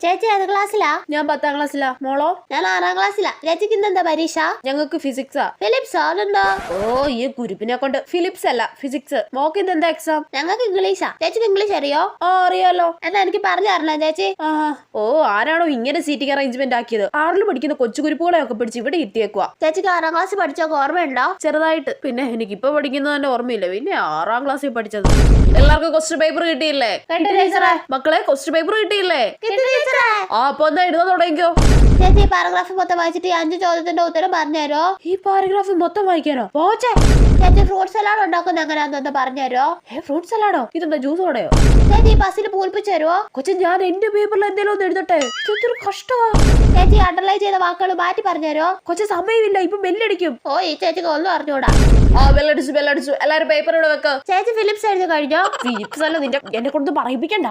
ചേച്ചി ഏത് ക്ലാസ്സിലാ? ഞാൻ 10ാം ക്ലാസ്സിലാ. മോളോ? ഞാൻ 6ാം ക്ലാസ്സിലാ. ചേച്ചിക്ക് ഇന്നെന്താ പരീക്ഷ? ഞങ്ങൾക്ക് ഫിസിക്സാ. ഫിലിപ്സ് അതുണ്ടോ? ഓ ഈ കുരുപ്പിനെ കൊണ്ട് ഫിലിപ്സ് അല്ല ഫിസിക്സ്. മോക്ക് ഇന്ന് എന്താ എക്സാം? ഞങ്ങൾക്ക് ഇംഗ്ലീഷാ. ചേച്ചിക്ക് ഇംഗ്ലീഷ് അറിയോ? ആ അറിയാലോ. എന്നാ എനിക്ക് പറഞ്ഞു തരണേ ചേച്ചി. ഓ ആരാണോ ഇങ്ങനെ സീറ്റിംഗ് അറേഞ്ച്മെന്റ് ആക്കിയത്? 6ൽ പഠിക്കുന്ന കൊച്ചു കുരുപ്പുകളെ ഒക്കെ പിടിച്ച് ഇവിടെ എത്തിയേക്കുവാ. ചേച്ചിക്ക് 6ാം ക്ലാസ്സിൽ പഠിച്ചൊക്കെ ഓർമ്മയുണ്ടോ? ചെറുതായിട്ട്. പിന്നെ എനിക്കിപ്പോ പഠിക്കുന്നത് തന്നെ ഓർമ്മയില്ല. പിന്നെ 6ാം ക്ലാസ്സിൽ പഠിച്ചത്. എല്ലാവർക്കും ക്വസ്റ്റ്യൻ പേപ്പർ കിട്ടിയില്ലേ? മക്കളെ ക്വസ്റ്റ്യൻ പേപ്പർ കിട്ടിയില്ലേ? അപ്പൊ എന്താ എഴുതാൻ തുടങ്ങിക്കോ. ചേച്ചി ഈ പാരഗ്രാഫ് മൊത്തം വായിച്ചിട്ട് 5 ചോദ്യത്തിന്റെ ഉത്തരം പറഞ്ഞുതരോ? ഈ പാരഗ്രാഫ് മൊത്തം വായിക്കാനോ? പോച്ചേ. ചേച്ചി ഫ്രൂട്ട് സലാഡ് ഉണ്ടാക്കുന്ന എങ്ങനെയാണെന്ന് പറഞ്ഞുതരോ? ഫ്രൂട്ട് സലാഡോ? ഇതെന്താ ജ്യൂസ് ഓടയോ? ചേച്ചി ബസ്സിൽ പൂൽപ്പിച്ചു തരുമോ? കൊച്ചു ഞാൻ എന്റെ പേപ്പറിൽ എന്തെങ്കിലും ഒന്ന് എഴുതട്ടെ. ഇതൊരു കഷ്ടമാ. ചേച്ചി അണ്ടർലൈൻ ചെയ്ത വാക്കുകൾ മാറ്റി പറഞ്ഞുതരോ? കൊച്ചു സമയമില്ല, ഇപ്പൊ ബെല്ലടിക്കും. ഓ ഈ ചേച്ചിക്ക് ഒന്നും അറിഞ്ഞൂടാ. ബെല്ലടിച്ചു. എല്ലാരും പേപ്പർ ഇവിടെ വെക്ക. ചേച്ചി ഫിലിപ്സ് എഴുതി കഴിഞ്ഞോ? ഫിലിപ്സ് അല്ല, എന്നെ കൊണ്ട് പറയിപ്പിക്കണ്ട.